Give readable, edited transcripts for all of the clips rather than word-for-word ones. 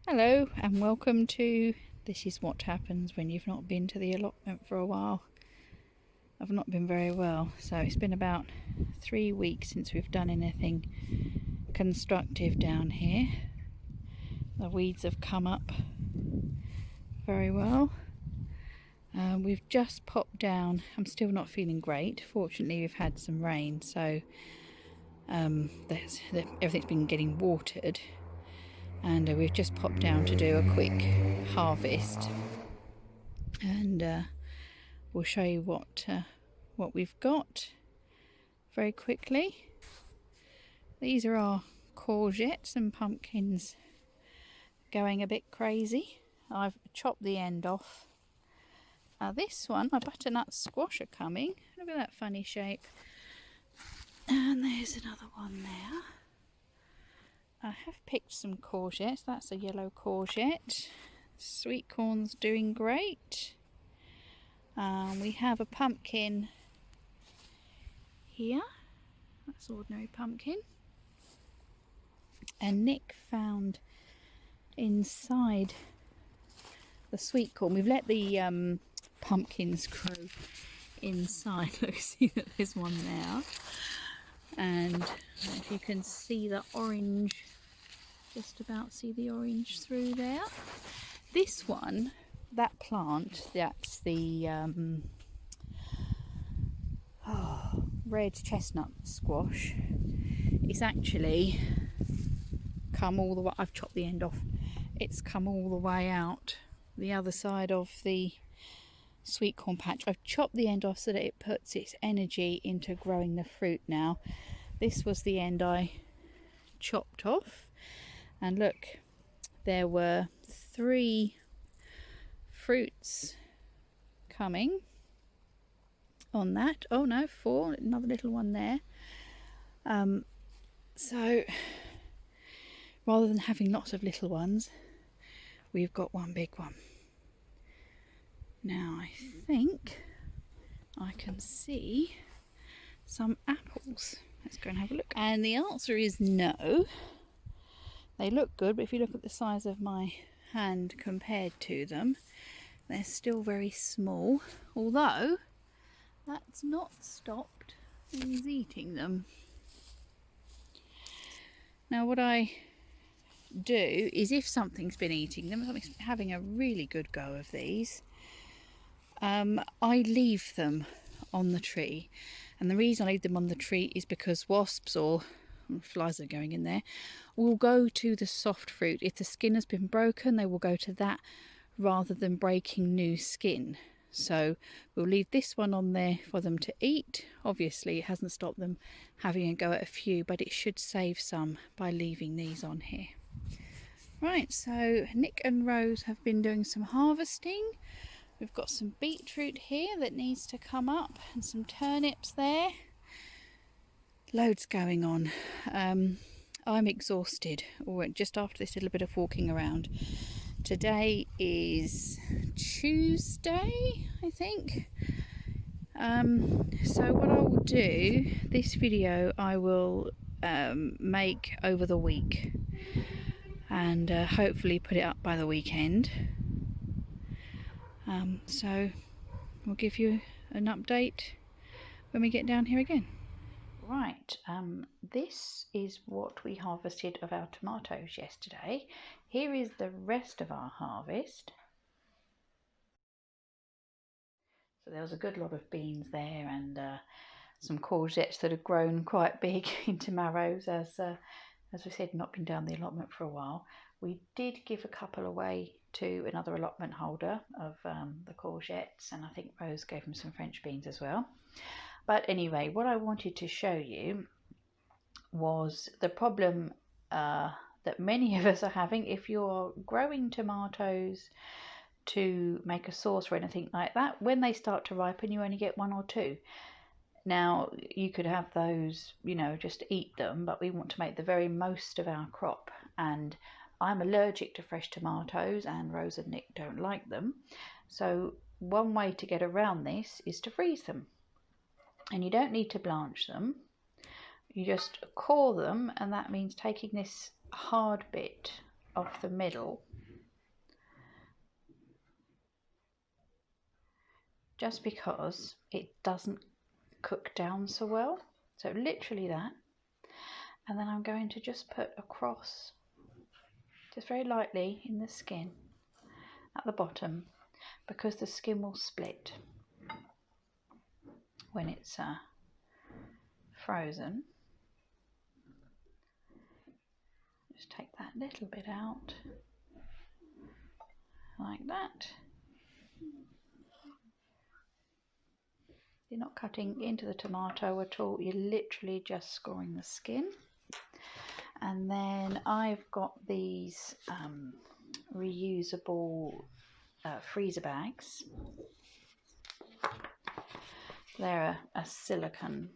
Hello and welcome to This Is What Happens When You've Not Been to the Allotment for a While. I've not been very well, so it's been about 3 weeks since we've done anything constructive down here. The weeds have come up very well. We've just popped down. I'm still not feeling great. Fortunately we've had some rain, so everything's been getting watered. And we've just popped down to do a quick harvest, and we'll show you what we've got very quickly. These are our courgettes and pumpkins going a bit crazy. I've chopped the end off. This one, my butternut squash are coming. Look at that funny shape. And there's another one there. I have picked some courgettes. That's a yellow courgette. Sweet corn's doing great. We have a pumpkin here. That's ordinary pumpkin. And Nick found inside the sweet corn. We've let the pumpkins grow inside. Look, see that there's one there. And if you can see the orange, just about see the orange through there. This one, that plant, that's the red chestnut squash. It's actually come all the way. I've chopped the end off. It's come all the way out the other side of the sweet corn patch. I've chopped the end off so that it puts its energy into growing the fruit now. This was the end I chopped off, and look, there were 3 fruits coming on that. Oh no, 4, another little one there. So rather than having lots of little ones, we've got one big one. Now I think I can see some apples. Let's go and have a look. And the answer is no. They look good, but if you look at the size of my hand compared to them, they're still very small. Although that's not stopped these eating them. Now what I do is, if something's been eating them, something's having a really good go of these, I leave them on the tree. And the reason I leave them on the tree is because wasps or flies are going in there will go to the soft fruit. If the skin has been broken, they will go to that rather than breaking new skin. So we'll leave this one on there for them to eat. Obviously it hasn't stopped them having a go at a few, but it should save some by leaving these on here. Right, so Nick and Rose have been doing some harvesting. We've got some beetroot here that needs to come up, and some turnips there. Loads going on. I'm exhausted, or just after this little bit of walking around. Today is Tuesday, I think. So what I will do, this video I will make over the week, and hopefully put it up by the weekend. So we'll give you an update when we get down here again. Right, this is what we harvested of our tomatoes yesterday. Here is the rest of our harvest. So there was a good lot of beans there, and some courgettes that have grown quite big into marrows, as we said, not been down the allotment for a while. We did give a couple away to another allotment holder of the courgettes, and I think Rose gave him some French beans as well. But anyway, what I wanted to show you was the problem that many of us are having. If you're growing tomatoes to make a sauce or anything like that, when they start to ripen you only get 1 or 2. Now you could have those, you know, just eat them, but we want to make the very most of our crop, and I'm allergic to fresh tomatoes, and Rose and Nick don't like them. So one way to get around this is to freeze them, and you don't need to blanch them. You just core them, and that means taking this hard bit off the middle just because it doesn't cook down so well. So literally that. And then I'm going to just put across, just very lightly in the skin at the bottom, because the skin will split when it's frozen. Just take that little bit out, like that. You're not cutting into the tomato at all, you're literally just scoring the skin. And then I've got these reusable freezer bags. They're a silicone.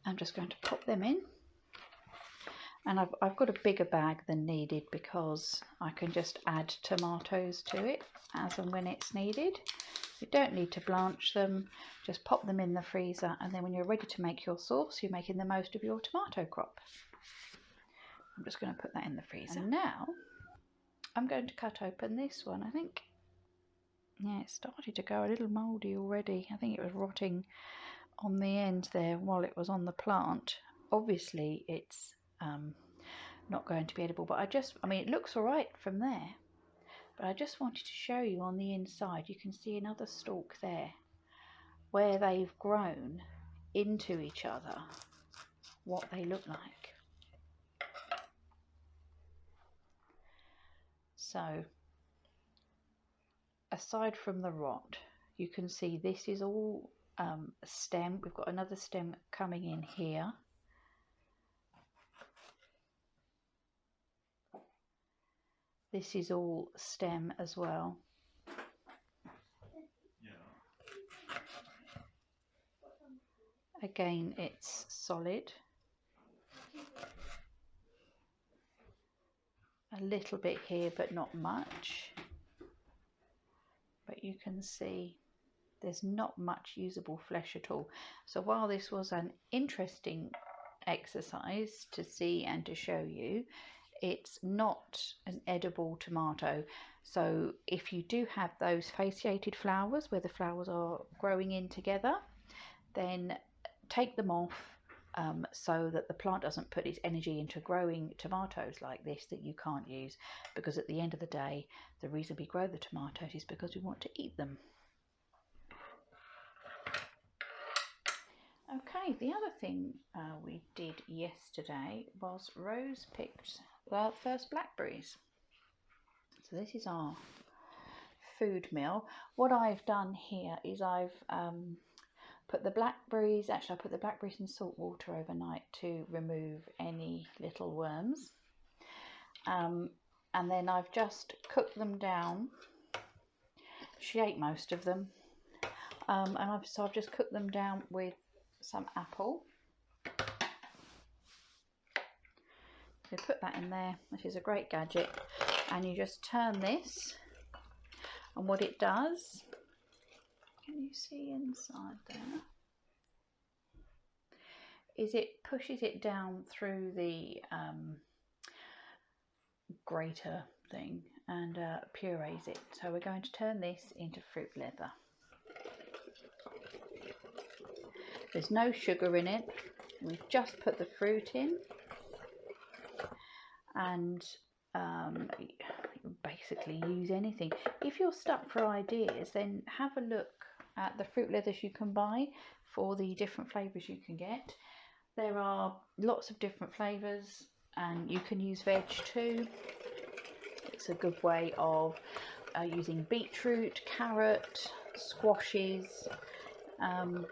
I'm just going to pop them in. And I've got a bigger bag than needed because I can just add tomatoes to it as and when it's needed. You don't need to blanch them, just pop them in the freezer, and then when you're ready to make your sauce, you're making the most of your tomato crop. I'm just going to put that in the freezer. And now I'm going to cut open this one. I think, yeah, it started to go a little mouldy already. I think it was rotting on the end there while it was on the plant. Obviously it's not going to be edible, but I mean, it looks all right from there. But I just wanted to show you on the inside, you can see another stalk there where they've grown into each other, what they look like. So aside from the rot, you can see this is all stem. We've got another stem coming in here. This is all stem as well. Again, it's solid. A little bit here, but not much. But you can see there's not much usable flesh at all. So while this was an interesting exercise to see and to show you, it's not an edible tomato. So if you do have those fasciated flowers where the flowers are growing in together, then take them off so that the plant doesn't put its energy into growing tomatoes like this that you can't use, because at the end of the day, the reason we grow the tomatoes is because we want to eat them. Okay, the other thing we did yesterday was Rose picked the first blackberries. So this is our food meal. What I've done here is I've put the blackberries, actually I put the blackberries in salt water overnight to remove any little worms. And then I've just cooked them down. She ate most of them. And I've just cooked them down with some apple. So put that in there, which is a great gadget. And you just turn this, and what it does, can you see inside there, is it pushes it down through the grater thing and purees it. So we're going to turn this into fruit leather. There's no sugar in it, we've just put the fruit in, and basically use anything. If you're stuck for ideas, then have a look at the fruit leathers you can buy for the different flavours you can get. There are lots of different flavours, and you can use veg too. It's a good way of using beetroot, carrot, squashes,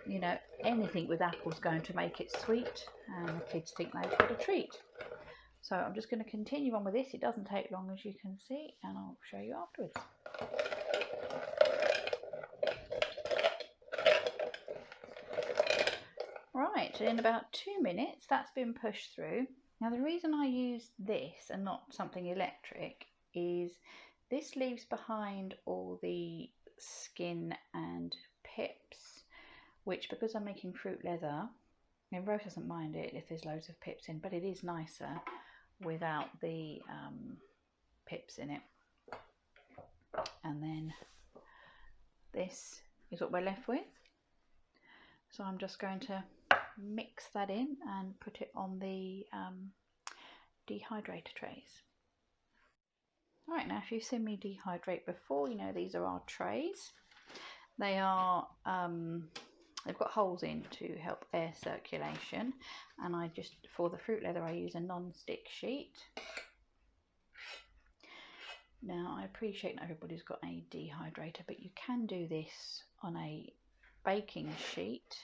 you know, anything with apples going to make it sweet, and the kids think they've got a treat. So I'm just going to continue on with this. It doesn't take long, as you can see, and I'll show you afterwards. Right, in about 2 minutes that's been pushed through. Now the reason I use this and not something electric is this leaves behind all the skin and pips, which, because I'm making fruit leather, and Rose doesn't mind it if there's loads of pips in, but it is nicer without the pips in it. And then this is what we're left with. So I'm just going to mix that in and put it on the dehydrator trays. Alright, now if you've seen me dehydrate before, you know these are our trays. They are, they've got holes in to help air circulation, and I just, for the fruit leather, I use a non-stick sheet. Now I appreciate not everybody's got a dehydrator, but you can do this on a baking sheet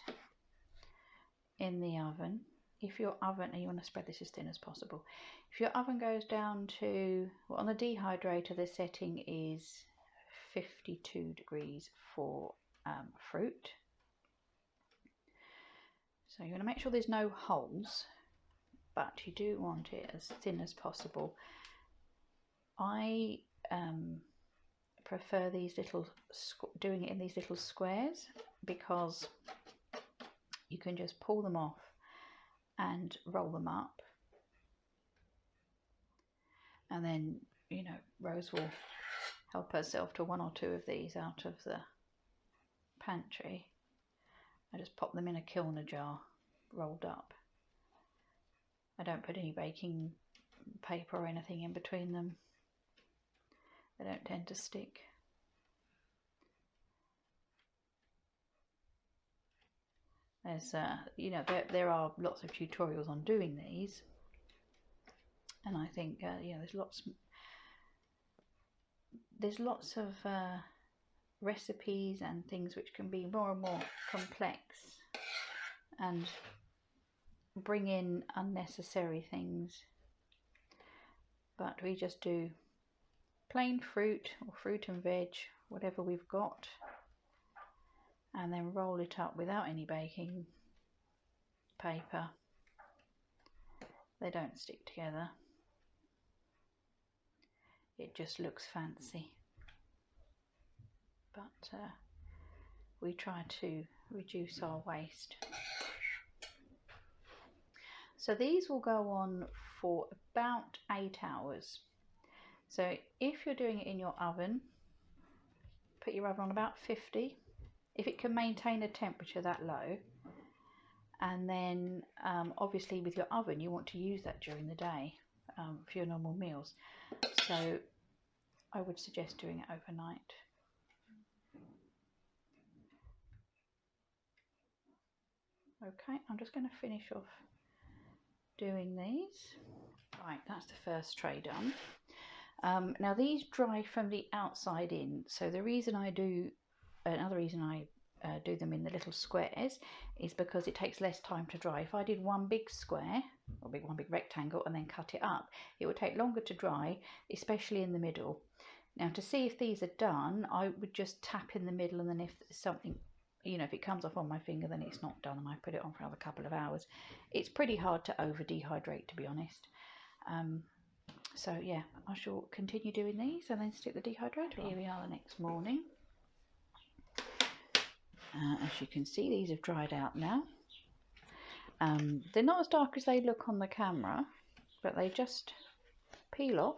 in the oven. If your oven, and you want to spread this as thin as possible, if your oven goes down to, well, on the dehydrator the setting is 52 degrees for fruit. So you want to make sure there's no holes, but you do want it as thin as possible. I prefer these little, doing it in these little squares, because you can just pull them off and roll them up, and then, you know, Rose will help herself to one or two of these out of the pantry. I just pop them in a Kilner jar, rolled up. I don't put any baking paper or anything in between them. They don't tend to stick. There's, you know, there are lots of tutorials on doing these, and I think, you know, there's lots of recipes and things which can be more and more complex and bring in unnecessary things, but we just do plain fruit or fruit and veg, whatever we've got, and then roll it up without any baking paper. They don't stick together. It just looks fancy, but we try to reduce our waste. So these will go on for about 8 hours. So if you're doing it in your oven, put your oven on about 50, if it can maintain a temperature that low. And then obviously with your oven you want to use that during the day for your normal meals. So I would suggest doing it overnight. Okay, I'm just going to finish off doing these. Right, that's the first tray done. Now these dry from the outside in, so the reason I do, another reason I do them in the little squares is because it takes less time to dry. If I did one big square, or one big rectangle, and then cut it up, it would take longer to dry, especially in the middle. Now to see if these are done, I would just tap in the middle, and then if there's something, you know, if it comes off on my finger, then it's not done, and I put it on for another couple of hours. It's pretty hard to over dehydrate, to be honest. So yeah, I shall continue doing these and then stick the dehydrator on. Here we are the next morning. As you can see, these have dried out now. They're not as dark as they look on the camera, but they just peel off.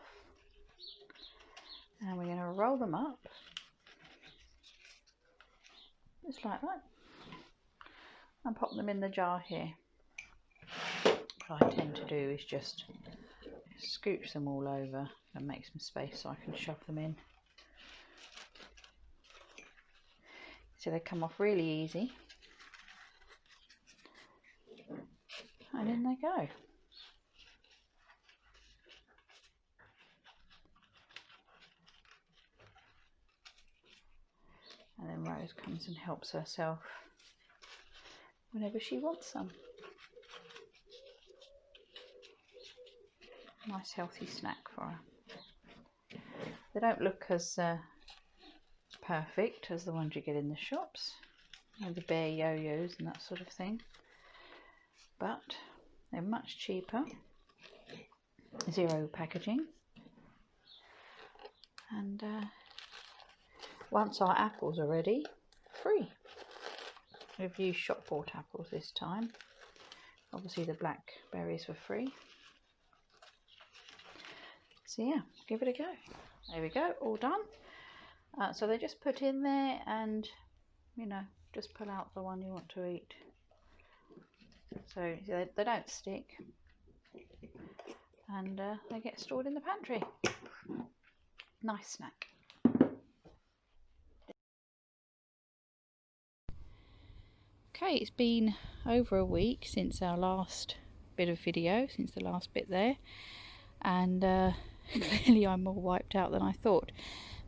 And we're going to roll them up, just like that, and pop them in the jar here. What I tend to do is just scooch them all over and make some space so I can shove them in. So they come off really easy, and in they go. And then Rose comes and helps herself whenever she wants some. Nice healthy snack for her. They don't look as perfect as the ones you get in the shops, and the bear yo-yos and that sort of thing, but they're much cheaper, zero packaging, and once our apples are ready, free. We've used shop bought apples this time. Obviously the blackberries were free. So yeah, give it a go. There we go, all done. So they just put in there and, you know, just pull out the one you want to eat. So they don't stick, and they get stored in the pantry. Nice snack. Okay, it's been over a week since our last bit of video, since the last bit there, and clearly I'm more wiped out than I thought.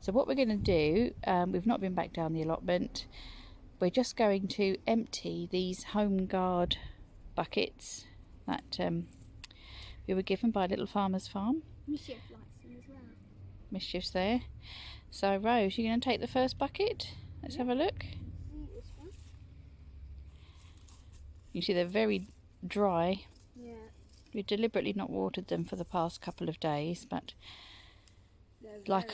So what we're going to do, we've not been back down the allotment, we're just going to empty these home guard buckets that we were given by Little Farmer's Farm. Mischief likes them as well. Mischief's there. So Rose, you're going to take the first bucket? Let's have a look. This one. You see they're very dry. Yeah. We've deliberately not watered them for the past couple of days, but like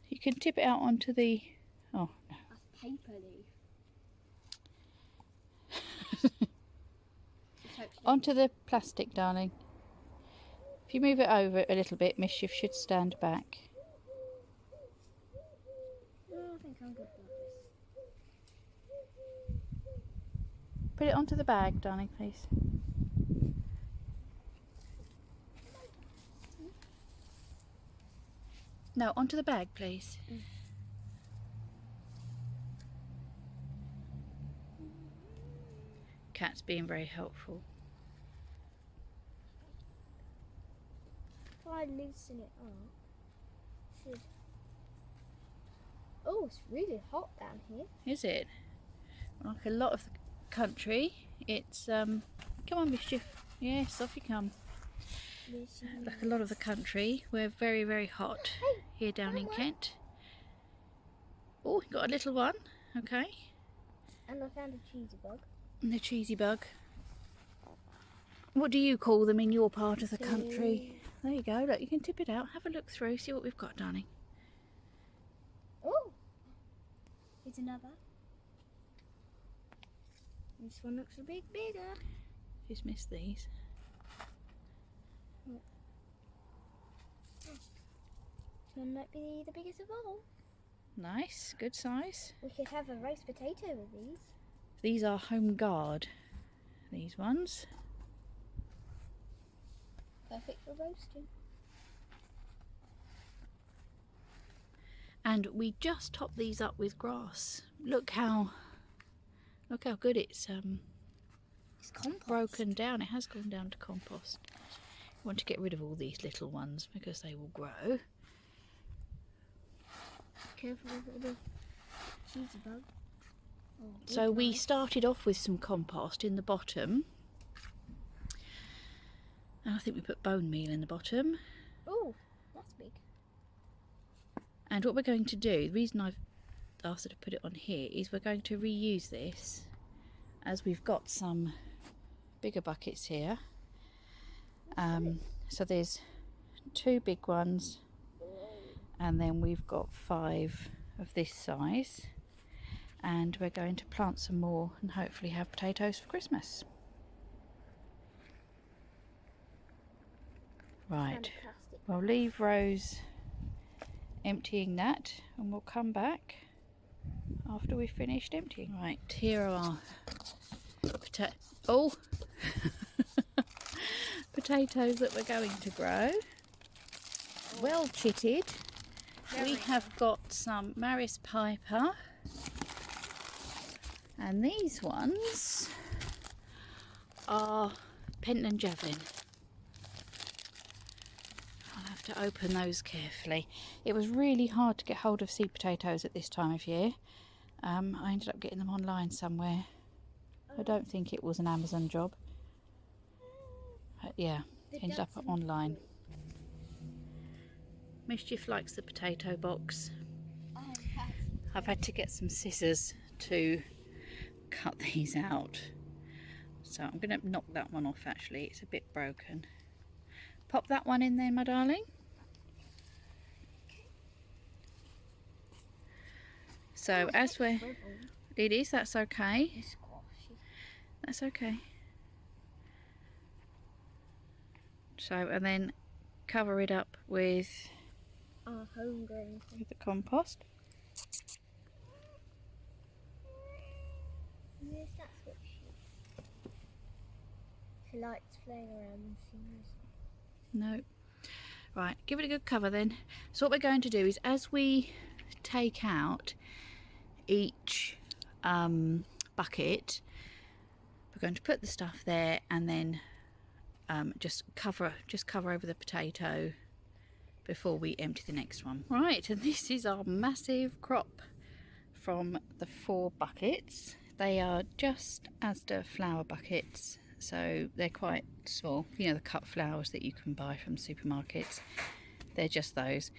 you can tip it out onto the... oh no. That's paper leaf. Onto the plastic, darling. If you move it over a little bit, Mischief should stand back. No, I think I'm good for this. Put it onto the bag, darling, please. No, onto the bag, please. Cat's being very helpful. If I loosen it up, should... Oh, it's really hot down here. Is it? Like a lot of the country, it's come on, Mischief. Yes, off you come. Like a lot of the country, we're very, very hot here down in Kent. Oh, got a little one. Okay. And I found a cheesy bug. And the cheesy bug. What do you call them in your part of the country? There you go. Look, you can tip it out. Have a look through. See what we've got, darling. Oh, here's another. This one looks a bit bigger. Just missed these. This one might be the biggest of all. Nice, good size. We could have a roast potato with these. These are home guard. These ones. Perfect for roasting. And we just topped these up with grass. Look how good it's compost. broken down. It has gone down to compost. We want to get rid of all these little ones because they will grow. Careful with the cheesy bug. Oh, So we started off with some compost in the bottom. And I think we put bone meal in the bottom. Oh, that's big. And what we're going to do, the reason I've asked her to put it on here, is we're going to reuse this as we've got some bigger buckets here. So there's 2 big ones, and then we've got 5 of this size, and we're going to plant some more and hopefully have potatoes for Christmas. Right, we'll leave Rose emptying that and we'll come back after we've finished emptying. Right, here are potatoes that we're going to grow. Well chitted. We have got some Maris Piper, and these ones are Pentland Javelin. I'll have to open those carefully. It was really hard to get hold of seed potatoes at this time of year. I ended up getting them online somewhere. I don't think it was an Amazon job. But yeah, ended up online. Mischief likes the potato box. I've had to get some scissors to cut these out. So I'm going to knock that one off actually, it's a bit broken. Pop that one in there, my darling. So as we're... It is, that's okay. That's okay. So, and then cover it up with our homegrown thing. with the compost. Yes, that's what she likes playing around and seeing. No. Right, give it a good cover then. So what we're going to do is, as we take out each bucket, we're going to put the stuff there and then just cover over the potato before we empty the next one. Right, and this is our massive crop from the 4 buckets. They are just Asda flower buckets, so they're quite small. You know, the cut flowers that you can buy from supermarkets. They're just those.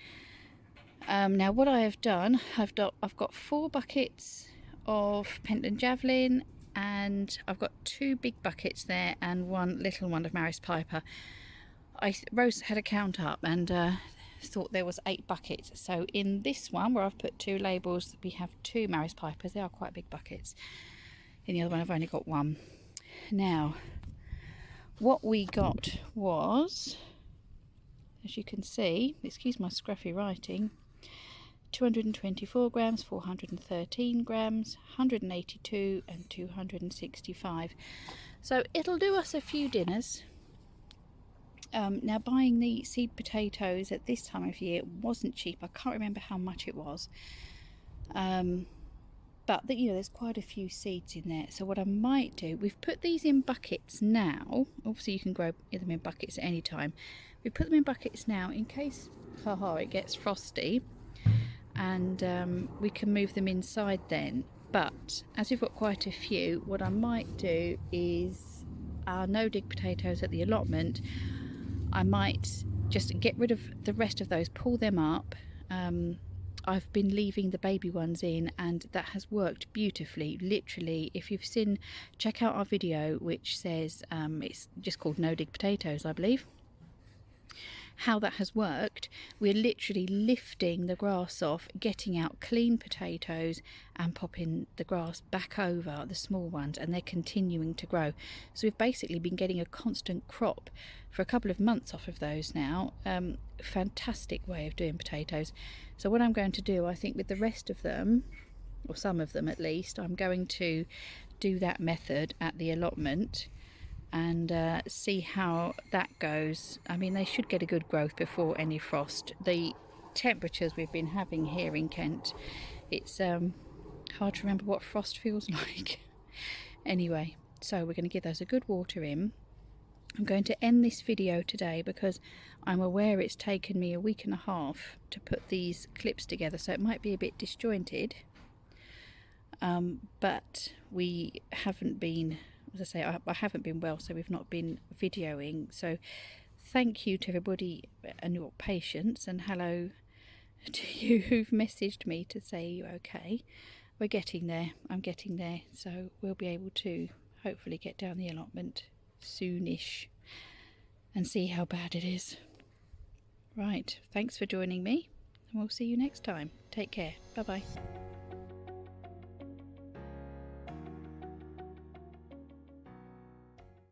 Now what I have done, I've got 4 buckets of Pentland Javelin, and I've got 2 big buckets there and 1 little one of Maris Piper. Rose had a count up and thought there was 8 buckets. So in this one, where I've put 2 labels, we have 2 Maris Pipers. They are quite big buckets. In the other one, I've only got 1. Now, what we got was, as you can see, excuse my scruffy writing, 224 grams, 413 grams, 182 and 265. So it'll do us a few dinners. Now, buying the seed potatoes at this time of year wasn't cheap. I can't remember how much it was. But you know, there's quite a few seeds in there. So what I might do, we've put these in buckets now. Obviously you can grow them in buckets at any time. We put them in buckets now in case it gets frosty, and we can move them inside then. But as we've got quite a few, what I might do is our no-dig potatoes at the allotment, I might just get rid of the rest of those, pull them up. I've been leaving the baby ones in, and that has worked beautifully. Literally, if you've seen, check out our video which says it's just called no dig potatoes, I believe. How that has worked, we're literally lifting the grass off, getting out clean potatoes and popping the grass back over the small ones, and they're continuing to grow. So we've basically been getting a constant crop for a couple of months off of those now. Fantastic way of doing potatoes. So what I'm going to do, I think with the rest of them, or some of them at least, I'm going to do that method at the allotment and see how that goes. I mean, they should get a good growth before any frost. The temperatures we've been having here in Kent, it's hard to remember what frost feels like. Anyway, so we're going to give those a good water in. I'm going to end this video today because I'm aware it's taken me a week and a half to put these clips together, so it might be a bit disjointed, but we haven't been, as I say, I haven't been well, so we've not been videoing. So thank you to everybody and your patience, and hello to you who've messaged me to say you're okay. We're getting there. I'm getting there, so we'll be able to hopefully get down the allotment soonish and see how bad it is. Right, thanks for joining me, and we'll see you next time. Take care. Bye bye.